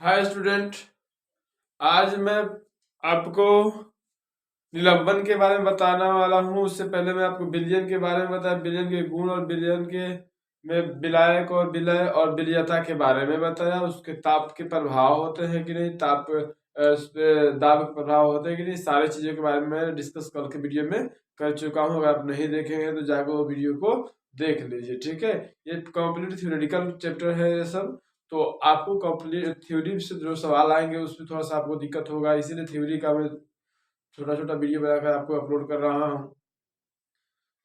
Hi student. आज मैं आपको निलंबन के बारे में बताने वाला हूँ। उससे पहले मैं आपको बिलियन के बारे में बताया, बिलियन के गुण और बिलियन के में विलायक और विलय और विलयता के बारे में बताया। उसके ताप के प्रभाव होते हैं कि नहीं, ताप उस पे दाब के प्रभाव होते हैं कि नहीं, सारी चीजों के बारे में डिस्कस कल के वीडियो में कर चुका हूँ। अगर आप नहीं देखेंगे तो जाकर वो वीडियो को देख लीजिए, ठीक है। ये कंप्लीट थ्योरेटिकल चैप्टर है ये सब, तो आपको कंप्लीट थ्योरी से जो सवाल आएंगे उसमें थोड़ा सा आपको दिक्कत होगा, इसीलिए थ्योरी का मैं छोटा छोटा वीडियो बनाकर आपको अपलोड कर रहा हूँ।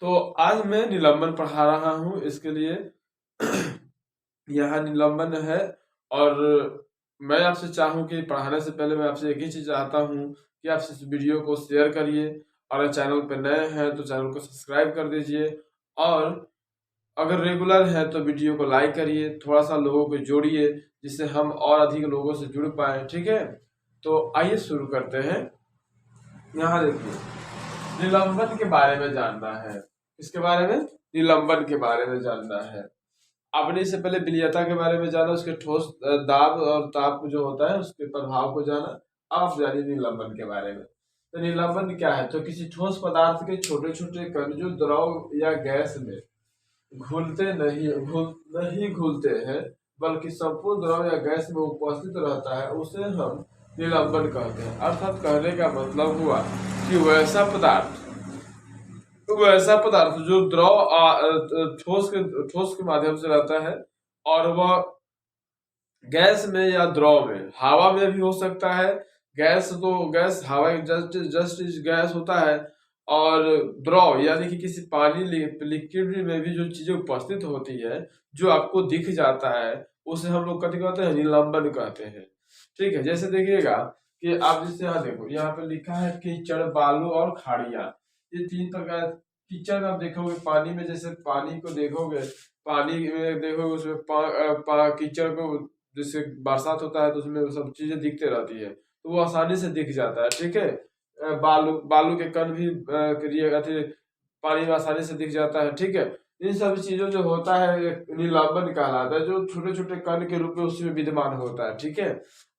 तो आज मैं निलंबन पढ़ा रहा हूँ, इसके लिए यहाँ निलंबन है। और मैं आपसे चाहूँ कि पढ़ाने से पहले मैं आपसे एक ही चीज़ चाहता हूँ कि आप इस वीडियो को शेयर करिए, और अगर चैनल पर नए हैं तो चैनल को सब्सक्राइब कर दीजिए, और अगर रेगुलर है तो वीडियो को लाइक करिए, थोड़ा सा लोगों को जोड़िए जिससे हम और अधिक लोगों से जुड़ पाए, ठीक है। तो आइए शुरू करते हैं। यहाँ देखिए, निलंबन के बारे में जानना है। इसके बारे में निलंबन के बारे में जानना है। आपने इससे पहले विलयता के बारे में जाना, उसके ठोस दाब और ताप जो होता है उसके प्रभाव को जाना। अब आप जानिए निलंबन के बारे में। तो निलंबन क्या है? तो किसी ठोस पदार्थ के छोटे छोटे कण जो द्रव या गैस में नहीं घुलते हैं, बल्कि संपूर्ण द्रव या गैस में उपस्थित रहता है, उसे हम निलंबन कहते हैं। अर्थात कहने का मतलब हुआ कि वैसा पदार्थ जो ठोस के माध्यम से रहता है, और वह गैस में या द्रव में, हवा में भी हो सकता है। गैस हवा जस्ट जस्ट गैस होता है, और द्रव यानी कि किसी पानी लिक्विड में भी जो चीजें उपस्थित होती है, जो आपको दिख जाता है, उसे हम लोग कथी कहते हैं? निलंबन कहते हैं, ठीक है। जैसे देखिएगा कि आप जैसे यहाँ देखो, यहाँ पे लिखा है कीचड़, बालू और खाड़िया। ये तीन प्रकार कीचड़ में आप देखोगे, पानी में जैसे पानी को देखोगे, पानी में देखोगे उसमें कीचड़ को, जैसे बरसात होता है तो उसमें वो सब चीजें दिखते रहती है, तो वो आसानी से दिख जाता है, ठीक है। बालू बालू के कण भी पानी में आसानी से दिख जाता है, ठीक है। इन सभी चीजों जो होता है एक निलंबन कहलाता है, जो छोटे छोटे कण के रूप में उसमें विद्यमान होता है, ठीक है।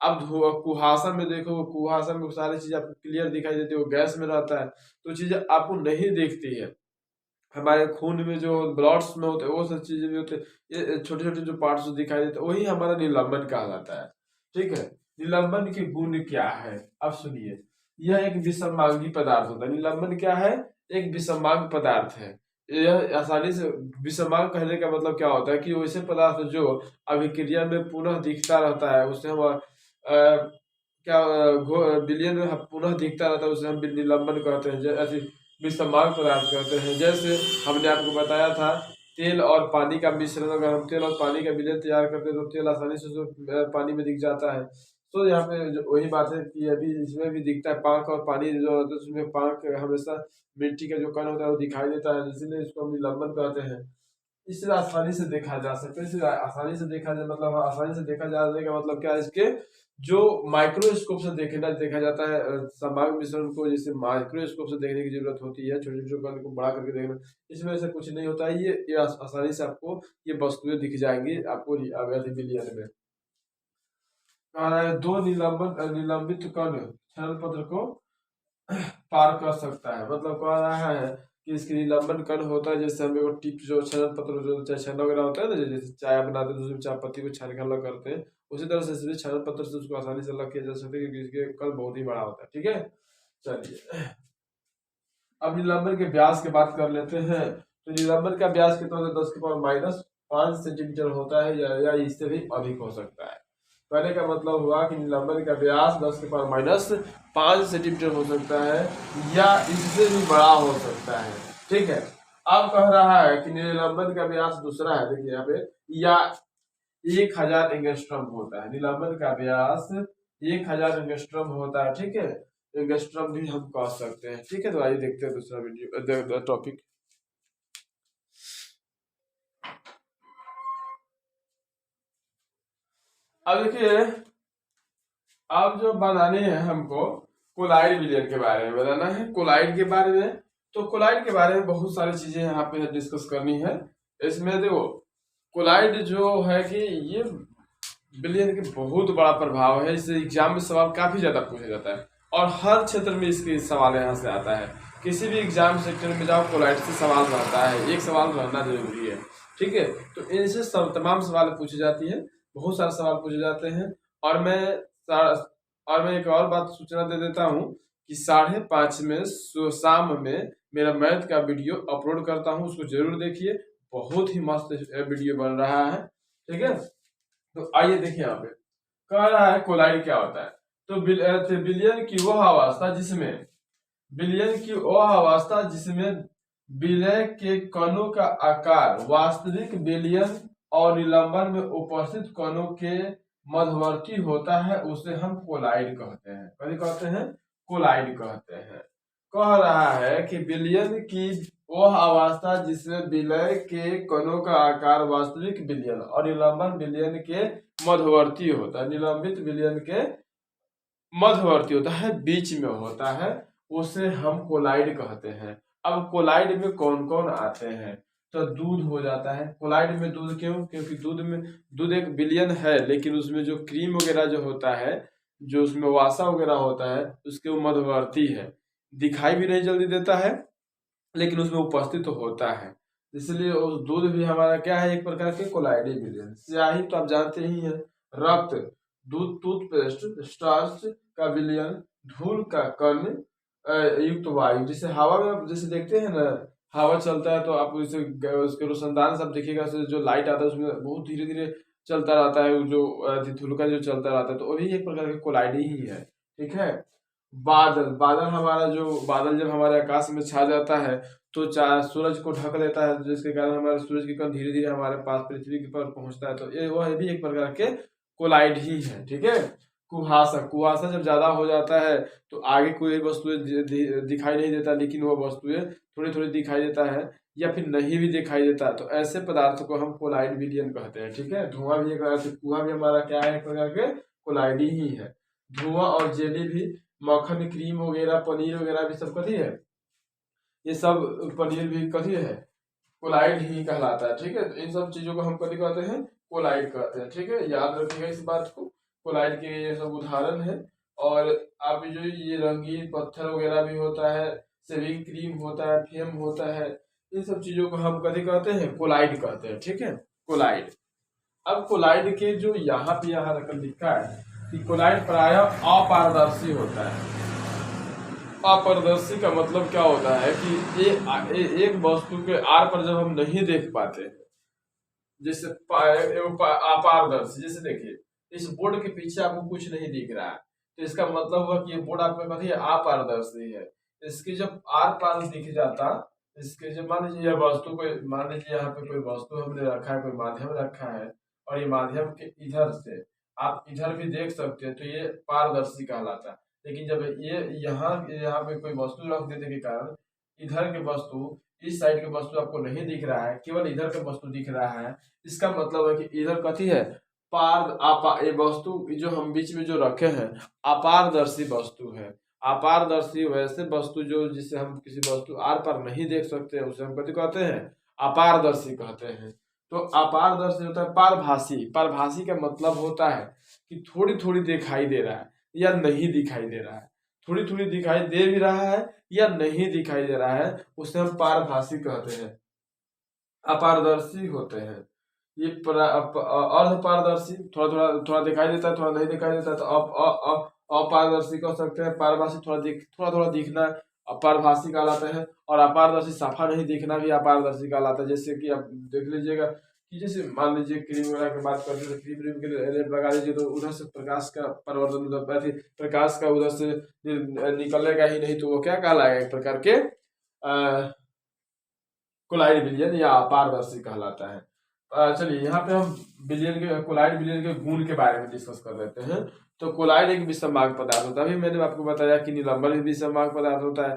अब कुहासा में देखो, कुहासा में सारी चीज आपको क्लियर दिखाई देती है, वो गैस में रहता है, तो चीजें आपको नहीं दिखती है। हमारे खून में जो ब्लड्स में होते हैं वो सब चीजें भी होते हैं, ये छोटे छोटे जो पार्ट्स दिखाई देते हैं, वही हमारा निलंबन कहलाता है, ठीक है। निलंबन के गुण क्या है? अब सुनिए, यह एक विषमांगी पदार्थ होता है। निलंबन क्या है? एक विषमांग पदार्थ है। यह आसानी से, विषमांग कहने का मतलब क्या होता है कि वैसे पदार्थ जो अभिक्रिया में पुनः दिखता रहता है, उसे हम क्या विलयन में पुनः दिखता रहता है, उसे हम निलंबन कहते हैं। ऐसे विषमांग पदार्थ कहते हैं। जैसे हमने आपको बताया था, तेल और पानी का मिश्रण, अगर हम तेल और पानी का विलयन तैयार करते हैं तो तेल आसानी से पानी में दिख जाता है। तो यहाँ पे वही बात है कि अभी इसमें भी दिखता है, पाक और पानी जो होता है उसमें पाक हमेशा मिट्टी का जो कण होता है वो दिखाई देता है, इसीलिए इसको हम निलंबन कहते हैं। इसे आसानी से देखा जा सकता है। इसे आसानी से देखा जाए मतलब, आसानी से देखा जाने का मतलब क्या है? इसके जो माइक्रोस्कोप से देखा जाता है समांग मिश्रण को, जैसे माइक्रोस्कोप से देखने की जरूरत होती है, छोटे छोटे कण को बड़ा करके देखना, इसमें ऐसा कुछ नहीं होता है। ये आसानी से आपको ये वस्तुएं दिख जाएंगी आपको विलियन में। कह रहा है दो निलंबित कण क्षरण पत्र को पार कर सकता है। मतलब कह रहा है कि इसके निलंबन कण होता है, जैसे हम लोग टिप जो क्षरण पत्र जो चाय छाना वगैरह होता है ना, जैसे चाय बनाते हैं तो उसमें चाय पत्ती को छान के अलग करते हैं, उसी तरह से इसमें क्षरण पत्र से उसको आसानी से अलग किया जा सकता है, क्योंकि इसके कण बहुत ही बड़ा होता है, ठीक है। चलिए, अब निलंबन के व्यास की बात कर लेते हैं। तो निलंबन का व्यास कितना होता है? 10⁻⁵ होता है, या इससे भी अधिक हो सकता है। कहने का मतलब हुआ कि निलंबन का व्यास 10⁻⁵ हो सकता है, या इससे भी बड़ा हो सकता है, ठीक है। अब कह रहा है कि निलंबन का व्यास दूसरा है, देखिए यहाँ पे, या 1000 एंगस्ट्रॉम होता है। निलंबन का व्यास 1000 एंगस्ट्रॉम होता है, ठीक है। एंगस्ट्रॉम भी हम कह सकते हैं, ठीक है। तो आइए देखते हैं दूसरा वीडियो टॉपिक। अब देखिए, अब जो बनानी है हमको, कोलाइड विलयन के बारे में बताना है। कोलाइड के बारे में, तो कोलाइड के बारे में बहुत सारी चीजें यहाँ पे डिस्कस करनी है। इसमें देखो, कोलाइड जो है कि ये बिलियन के बहुत बड़ा प्रभाव है। इससे एग्जाम में सवाल काफी ज्यादा पूछा जाता है और हर क्षेत्र में इसके सवाल यहाँ से आता है। किसी भी एग्जाम सेक्टर में जाओ कोलाइट से सवाल रहता है, एक सवाल रहना जरूरी है। ठीक है, तो इनसे सब तमाम सवाल पूछी जाती है, बहुत सारे सवाल पूछे जाते हैं। और मैं एक और बात सूचना दे देता हूँ कि 5:30 में शाम में मेरा मैथ का वीडियो अपलोड करता हूँ, उसको जरूर देखिए। बहुत ही मस्त वीडियो बन रहा है। ठीक है, तो आइए देखिए यहाँ पे कह रहा है कोलाइड क्या होता है। तो बिलियन की वह अवस्था जिसमें विलय के कणों का आकार वास्तविक बिलियन और निलंबन में उपस्थित कणों के मध्यवर्ती होता है उसे हम कोलाइड कहते हैं। कभी कहते हैं कोलाइड कहते हैं। कह रहा है कि बिलियन की वह अवस्था जिसमें विलय के कणों का आकार वास्तविक बिलियन और निलंबन बिलियन के मध्यवर्ती होता है, निलंबित बिलियन के मध्यवर्ती होता है, बीच में होता है, उसे हम कोलाइड कहते हैं। अब कोलाइड में कौन कौन आते हैं? तो दूध हो जाता है कोलाइड में। दूध क्यों? क्योंकि दूध एक बिलियन है, लेकिन उसमें जो क्रीम वगैरह जो होता है, जो उसमें वासा वगैरह होता है, उसके वो मध्यवर्ती है, दिखाई भी नहीं जल्दी देता है, लेकिन उसमें उपस्थित तो होता है। इसलिए उस दूध भी हमारा क्या है, एक प्रकार के कोलाइडी बिलियन। स्याही तो आप जानते ही हैं, रक्त, दूध, टूथपेस्ट, स्टार्च का विलयन, धूल का कण युक्त वायु, जैसे हवा में आप जैसे देखते हैं ना, हवा चलता है तो आप उसे उसके रोशनदान सब देखिएगा, जो लाइट आता है उसमें बहुत धीरे धीरे चलता रहता है, वो जो धूल का जो चलता रहता है, तो वो भी एक प्रकार का कोलाइडी ही है। ठीक है, बादल, बादल जब हमारे आकाश में छा जाता है तो सूरज को ढक लेता है, जिसके कारण हमारे सूरज की कण धीरे धीरे हमारे पास पृथ्वी पर पहुंचता है, तो ये वह भी एक प्रकार के कोलाइड ही है। ठीक है, कुहासा जब ज्यादा हो जाता है तो आगे कोई वस्तुएं दिखाई नहीं देता, लेकिन वह वस्तुएं थोड़ी थोड़ी दिखाई देता है या फिर नहीं भी दिखाई देता, तो ऐसे पदार्थों को हम कोलाइड विलयन कहते हैं। ठीक है, धुआं भी कुआं भी हमारा क्या है, एक प्रकार के कोलाइड ही है। धुआं और जेली भी, मक्खन, क्रीम वगैरह, पनीर वगैरह भी सब कथी है, ये सब पनीर भी कथी है, कोलाइड ही कहलाता है। ठीक है, तो इन सब चीजों को हम कथी कहते हैं, कोलाइड कहते हैं। ठीक है, याद रखिएगा इस बात को, कोलाइड के ये सब उदाहरण है। और आप जो ये रंगीन पत्थर वगैरह भी होता है, शेविंग क्रीम होता है, फेम होता है, इन सब चीजों को हम कथी कहते हैं, कोलाइड कहते हैं। ठीक है, कोलाइड। अब कोलाइड के जो यहाँ रकम लिखा है कि कोलाइड प्रायः अपारदर्शी होता है। अपारदर्शी का मतलब क्या होता है कि एक वस्तु के आर पर जब हम नहीं देख पाते, जैसे अपारदर्शी, जैसे देखिए इस बोर्ड के पीछे आपको कुछ नहीं दिख रहा है, तो इसका मतलब हुआ कि ये बोर्ड आपका कथी है, अपारदर्शी है। इसकी जब आर पार दिख जाता, इसके जब मान लीजिए यह वस्तु को, मान लीजिए यहाँ पे कोई वस्तु हमने रखा है, कोई माध्यम रखा है, और ये माध्यम के इधर से आप इधर भी देख सकते हैं, तो ये पारदर्शी कहलाता है। लेकिन जब ये यहाँ पे कोई वस्तु रख देने के कारण इधर के वस्तु, इस साइड के वस्तु आपको नहीं दिख रहा है, केवल इधर का वस्तु दिख रहा है, इसका मतलब है कि इधर कथी है, ये वस्तु जो हम बीच में जो रखे हैं अपारदर्शी वस्तु है। अपारदर्शी वैसे वस्तु जो जिसे हम किसी वस्तु आर पार नहीं देख सकते हैं, उसे हम कथी कहते हैं, अपारदर्शी कहते हैं। तो अपारदर्शी होता है पारभासी। पारभासी का मतलब होता है कि थोड़ी थोड़ी दिखाई दे रहा है या नहीं दिखाई दे रहा है, थोड़ी थोड़ी दिखाई दे भी रहा है या नहीं दिखाई दे रहा है, उसे हम पारभासी कहते हैं। अपारदर्शी होते हैं ये अर्ध पारदर्शी, थोड़ा दिखाई देता है, थोड़ा नहीं दिखाई देता है, तो अपारदर्शी कह सकते हैं। पारभासी थोड़ा थोड़ा दिखना अपारभासी कहलाता है, और अपारदर्शी साफा नहीं दिखना भी अपारदर्शी कहलाता है। जैसे कि आप देख लीजिएगा कि जैसे मान लीजिए क्रीम वगैरह की बात करते हैं, क्रीम के लेप लगा लीजिए तो उधर से प्रकाश का परिवर्तन, उधर प्रकाश का उधर से निकलेगा ही नहीं, तो वो क्या कहलाएगा, एक प्रकार के कोलाइड विलयन या अपारदर्शी कहलाता है। चलिए यहाँ पे हम कोलाइड विलयन के गुण के बारे में डिस्कस कर लेते हैं। तो कोलाइड एक विषमांग पदार्थ होता है। अभी मैंने आपको बताया कि निलंबन भी विषमांग पदार्थ होता है।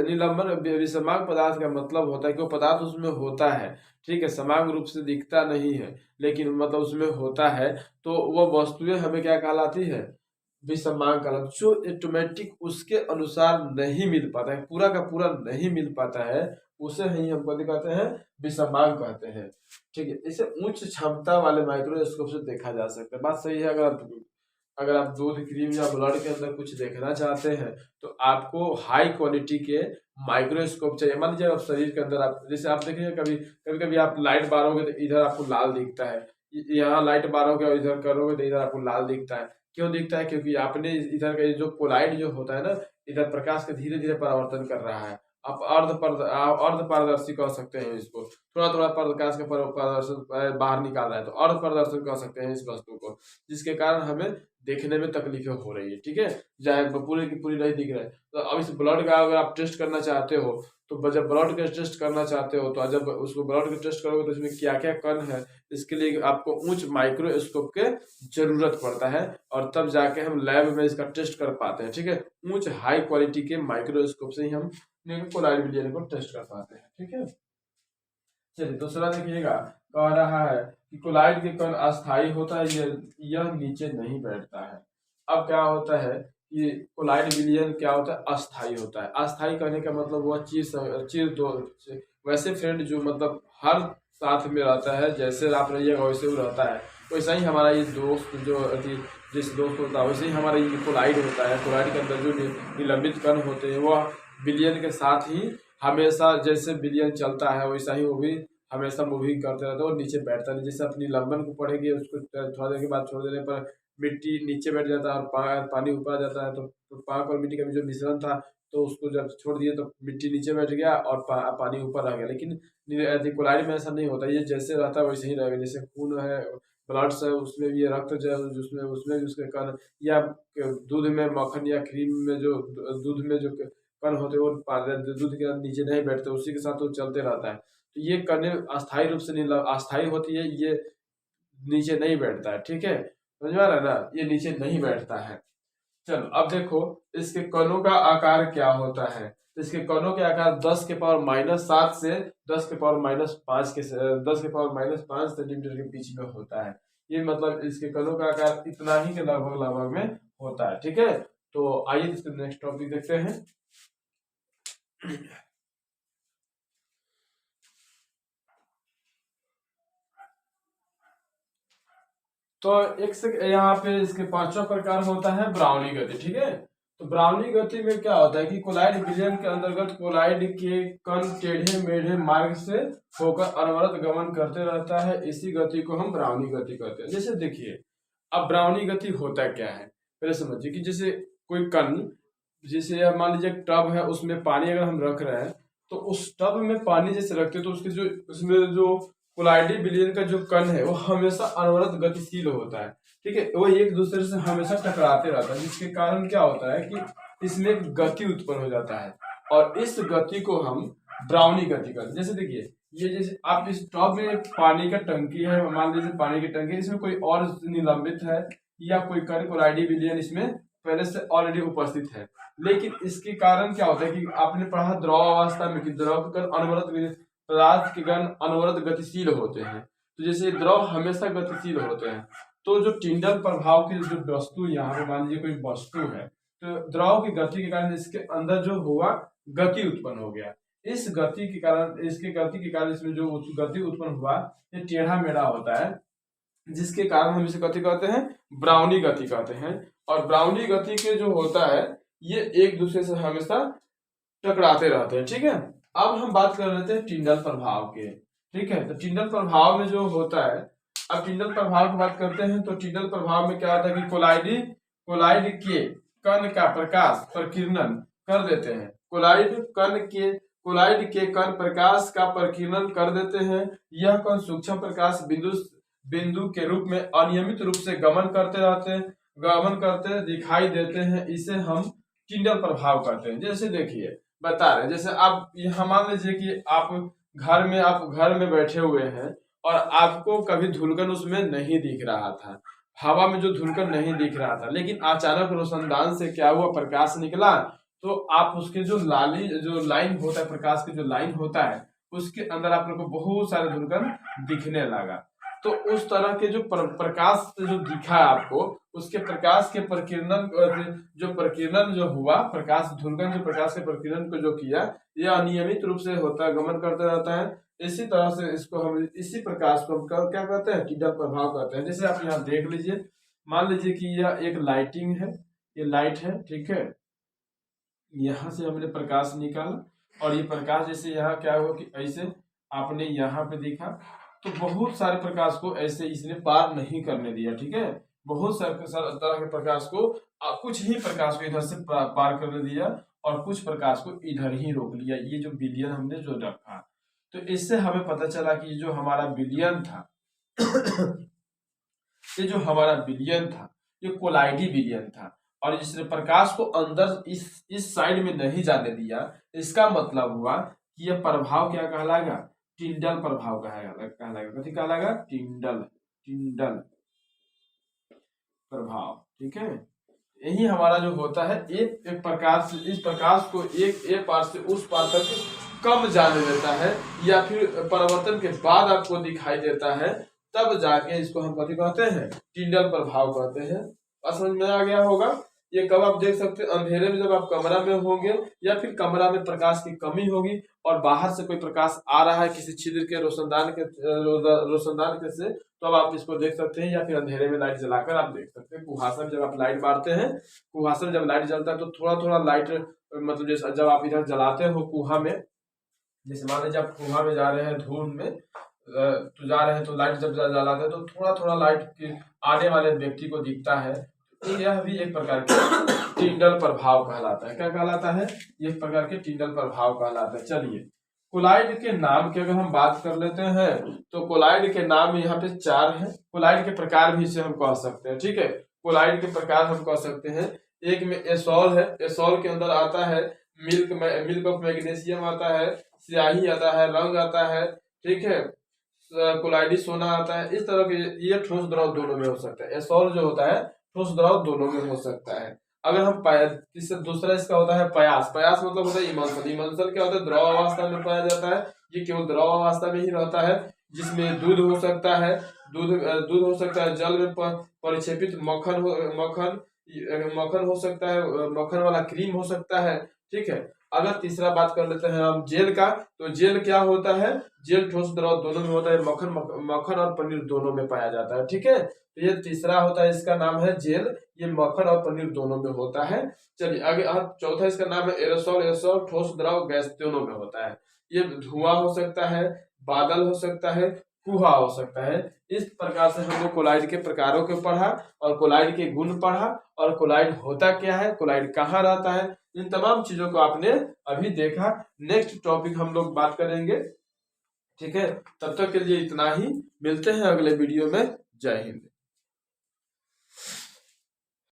निलंबन विषमांग पदार्थ का मतलब होता है कि वो पदार्थ उसमें होता है, ठीक है, समान रूप से दिखता नहीं है, लेकिन मतलब उसमें होता है, तो वह वस्तुएं हमें क्या कहलाती है, विषमांक कलम जो ऑटोमेटिक उसके अनुसार नहीं मिल पाता है, पूरा का पूरा नहीं मिल पाता है, उसे ही हम क्या कहते हैं, विषमांक कहते हैं। ठीक है, इसे उच्च क्षमता वाले माइक्रोस्कोप से देखा जा सकता है। बात सही है। अगर आप दूध, क्रीम या ब्लड के अंदर कुछ देखना चाहते हैं तो आपको हाई क्वालिटी के माइक्रोस्कोप चाहिए। मान लीजिए आप शरीर के अंदर, आप जैसे आप देखेंगे कभी कभी कभी आप लाइट मारोगे तो इधर आपको लाल दिखता है, यहाँ लाइट मारोगे और इधर करोगे तो इधर आपको लाल दिखता है। क्यों दिखता है? क्योंकि आपने इधर का जो कोलाइड जो होता है ना, इधर प्रकाश का धीरे धीरे परावर्तन कर रहा है। आप अर्ध पारदर्शी कह सकते हैं इसको, थोड़ा थोड़ा प्रकाश का पारदर्शन बाहर निकाल रहा है, तो अर्ध पारदर्शन कह सकते हैं इस वस्तु को, जिसके कारण हमें देखने में तकलीफें हो रही है। ठीक है, चाहे पूरी की पूरी नहीं दिख रहा है। तो अब इस ब्लड का अगर आप टेस्ट करना चाहते हो, तो जब ब्लड का टेस्ट करना चाहते हो तो जब उसको ब्लड का टेस्ट करोगे तो इसमें क्या क्या कण है, इसके लिए आपको उच्च माइक्रोस्कोप के जरूरत पड़ता है, और तब जाके हम लैब में इसका टेस्ट कर पाते हैं। ठीक है, उच्च हाई क्वालिटी के माइक्रोस्कोप से ही हम कोलाइड विलियन को टेस्ट कर पाते हैं। ठीक है, चलिए दूसरा देखिएगा, कह रहा है कि कोलाइड के कण अस्थाई होता है, यह नीचे नहीं बैठता है। अब क्या होता है कि कोलाइड विलियन क्या होता है, अस्थाई होता है। अस्थाई कहने का मतलब वह चीर दो वैसे फ्रेंड जो मतलब हर साथ में रहता है, जैसे आप रहिएगा वैसे वो रहता है, वैसा ही हमारा ये दोस्त जो जिस दोस्त होता है वैसे ही हमारा ये कोलाइड होता है। कोलाइड के अंदर जो निलंबित कण होते हैं वह विलियन के साथ ही हमेशा, जैसे विलियन चलता है वैसा ही वो भी हमेशा मूविंग करते रहता है और नीचे बैठता नहीं। जैसे अपनी लंबन को पढ़ेंगे, उसको थोड़ा देर के बाद छोड़ देने पर मिट्टी नीचे बैठ जाता है और पानी ऊपर आ जाता है, तो पाक और मिट्टी का भी जो मिश्रण था, तो उसको जब छोड़ दिए तो मिट्टी नीचे बैठ गया और पानी ऊपर आ गया। लेकिन कोलाइड में ऐसा नहीं होता, ये जैसे रहता है वैसे ही रहेगा। जैसे खून है, ब्लड्स है, उसमें भी ये रक्त जो जिसमें उसमें भी उसके कण, या दूध में मक्खन या क्रीम में जो दूध में जो कण होते हैं वो दूध के नीचे नहीं बैठते, उसी के साथ वो चलते रहता है। तो ये कण अस्थायी रूप से अस्थायी होती है, ये नीचे नहीं बैठता है। ठीक है, समझ में आ रहा है ना, ये नीचे नहीं बैठता है। चलो अब देखो इसके कणों का आकार क्या होता है। तो इसके कणों के आकार 10⁻⁻7 से 10⁻⁻5 के 10⁻⁻5 सेंटीमीटर के बीच में होता है। ये मतलब इसके कणों का आकार इतना ही के लगभग लगभग में होता है। ठीक है, तो आइए इसके नेक्स्ट टॉपिक देखते हैं। तो एक से यहाँ पे इसके पांचवा प्रकार होता है ब्राउनी गति। ठीक है, तो ब्राउनी गति में क्या होता है कि कोलाइड विलियन के अंतर्गत कोलाइड के कण टेढ़े मेढ़े मार्ग से होकर अनवरत गमन करते रहता है, इसी गति को हम ब्राउनी गति कहते हैं। जैसे देखिए, अब ब्राउनी गति होता क्या है, पहले समझिए कि जैसे कोई कण, जैसे मान लीजिए टब है, उसमें पानी अगर हम रख रहे हैं, तो उस टब में पानी जैसे रखते हैं तो उसके जो उसमें जो कोलाइडी विलियन का जो कण है वो हमेशा अनवरत गतिशील होता है। ठीक है, वो एक दूसरे से हमेशा टकराते रहता है, जिसके कारण क्या होता है कि इसमें एक गति उत्पन्न हो जाता है, और इस गति को हम ब्राउनी गति कहते हैं। जैसे देखिए, ये जैसे आप इस टब में पानी का टंकी है, मान लीजिए पानी की टंकी, इसमें कोई और निलंबित है या कोई कण कोलाइडी विलियन इसमें पहले से ऑलरेडी उपस्थित है, लेकिन इसके कारण क्या होता है कि आपने पढ़ा द्रव अवस्था में कि द्रव के कण अनवरत पदार्थ के कण अनवरत गतिशील होते हैं। तो जैसे द्रव हमेशा गतिशील होते हैं, तो जो टिंडल प्रभाव की जो वस्तु, यहाँ पे मान लीजिए कोई वस्तु है, तो द्रव की गति के कारण इसके अंदर जो हुआ गति उत्पन्न हो गया। इस गति के कारण इसमें जो गति उत्पन्न हुआ ये टेढ़ा मेढ़ा होता है, जिसके कारण हम इसे गति कहते हैं, ब्राउनी गति कहते हैं। और ब्राउनी गति के जो होता है ये एक दूसरे से हमेशा टकराते रहते हैं। ठीक है, अब हम बात कर रहे थे टिंडल प्रभाव के। ठीक है, तो टिंडल प्रभाव में जो होता है, अब टिंडल प्रभाव की बात करते हैं, तो टिंडल प्रभाव में क्या होता है कि कोलाइड के कण का प्रकाश प्रकीर्णन कर देते हैं। कोलाइड के कण प्रकाश का प्रकीर्णन कर देते हैं। यह कण सूक्ष्म प्रकाश बिंदु के रूप में अनियमित रूप से गमन करते दिखाई देते हैं। इसे हम टिंडल प्रभाव कहते हैं। जैसे देखिए बता रहे, जैसे आप यहाँ मान लीजिए कि आप घर में बैठे हुए हैं और आपको कभी धुलकन उसमें नहीं दिख रहा था, हवा में जो धुलकन नहीं दिख रहा था, लेकिन अचानक रोशनदान से क्या हुआ, प्रकाश निकला, तो आप उसके जो लाइन होता है, प्रकाश की जो लाइन होता है, उसके अंदर आप लोग को बहुत सारे धुलकन दिखने लगा। तो उस तरह के जो प्रकाश जो दिखा आपको, उसके प्रकाश के प्रकीर्णन, जो प्रकीर्णन जो हुआ, प्रकाश धुलकन जो प्रकाश के प्रकीर्णन को जो किया, यह अनियमित रूप से होता है, गमन करता रहता है। इसी तरह से इसको हम, इसी प्रकाश को हम क्या कहते हैं, टिंडल प्रभाव कहते हैं। जैसे आप यहाँ देख लीजिए, मान लीजिए कि यह एक लाइटिंग है, ये लाइट है, ठीक है। यहाँ से हमने प्रकाश निकाला और ये प्रकाश जैसे यहाँ क्या हुआ कि ऐसे आपने यहाँ पे देखा, तो बहुत सारे प्रकाश को ऐसे इसने पार नहीं करने दिया, ठीक है। बहुत सारे तरह के प्रकाश को, कुछ ही प्रकाश को इधर से पार करने दिया और कुछ प्रकाश को इधर ही रोक लिया। ये जो विलयन हमने जो रखा, तो इससे हमें पता चला कि ये जो हमारा विलयन था ये जो हमारा विलयन था, ये कोलाइडी विलयन था। और जिसने प्रकाश को अंदर इस साइड में नहीं जाने दिया, इसका मतलब हुआ कि यह प्रभाव क्या कहलाएगा, टिंडल प्रभाव कहलाएगा। कथी कहलाएगा, टिंडल प्रभाव, ठीक है। यही हमारा जो होता है, एक प्रकार से इस प्रकाश को एक पार से उस पार तक कम जाने देता है, या फिर परिवर्तन के बाद आपको दिखाई देता है, तब जाके इसको हम कथी कहते हैं, टिंडल प्रभाव कहते हैं। समझ में आ गया होगा। ये कब आप देख सकते हैं, अंधेरे में जब आप कमरा में होंगे, या फिर कमरा में प्रकाश की कमी होगी और बाहर से कोई प्रकाश आ रहा है किसी छिद्र के रोशनदान के से, तो अब आप इसको देख सकते हैं। या फिर अंधेरे में लाइट जलाकर आप देख सकते हैं। कुहासा में जब आप लाइट मारते हैं, कुहासा में जब लाइट जलता है तो थोड़ा थोड़ा लाइट, मतलब जैसे जब आप इधर जलाते हो कुहा में, जैसे मान लीजिए आप कुहा में जा रहे हैं, धुंध में तो जा रहे हैं, तो लाइट जब जलाते हैं तो थोड़ा थोड़ा लाइट के आने वाले व्यक्ति को दिखता है, तो यह भी एक प्रकार के टिंडल प्रभाव कहलाता है। क्या कहलाता है, ये एक प्रकार के टिंडल प्रभाव कहलाता है। चलिए, कोलाइड के नाम की अगर हम बात कर लेते हैं, तो कोलाइड के नाम यहाँ पे 4 हैं। कोलाइड के प्रकार भी इसे हम कह सकते हैं, ठीक है। कोलाइड के प्रकार हम कह सकते हैं, एक में एसोल है, एसोल के अंदर आता है मिल्क ऑफ मैग्नीशियम आता है, स्याही आता है, रंग आता है, ठीक है, कोलाइडी सोना आता है। इस तरह के ये ठोस द्रव दोनों में हो सकता है। एसोल जो होता है ठोस द्रव दोनों में हो सकता है। अगर हम इससे दूसरा इसका होता है पयास। पयास मतलब होता है इमल्सन। इमल्सन क्या होता है, द्रव अवस्था में पाया जाता है। ये केवल द्रव अवस्था में ही रहता है, जिसमें दूध हो सकता है, दूध हो सकता है, जल में परिक्षेपित मक्खन हो सकता है, मक्खन वाला क्रीम हो सकता है, ठीक है। अगर तीसरा बात कर लेते हैं हम जेल का, तो जेल क्या होता है, जेल ठोस द्रव दोनों में होता है, मक्खन और पनीर दोनों में पाया जाता है, ठीक है। तो ये तीसरा होता है, इसका नाम है जेल, ये मक्खन और पनीर दोनों में होता है। चलिए आगे, चौथा इसका नाम है एरोसोल। एरोसोल ठोस द्रव गैस दोनों में होता है। ये धुआं हो सकता है, बादल हो सकता है, कुहा हो सकता है। इस प्रकार से हमने कोलाइड के प्रकारों को पढ़ा और कोलाइड के गुण पढ़ा और कोलाइड होता क्या है, कोलाइड कहाँ रहता है, इन तमाम चीजों को आपने अभी देखा। नेक्स्ट टॉपिक हम लोग बात करेंगे, ठीक है। तब तक के लिए इतना ही, मिलते हैं अगले वीडियो में। जय हिंद।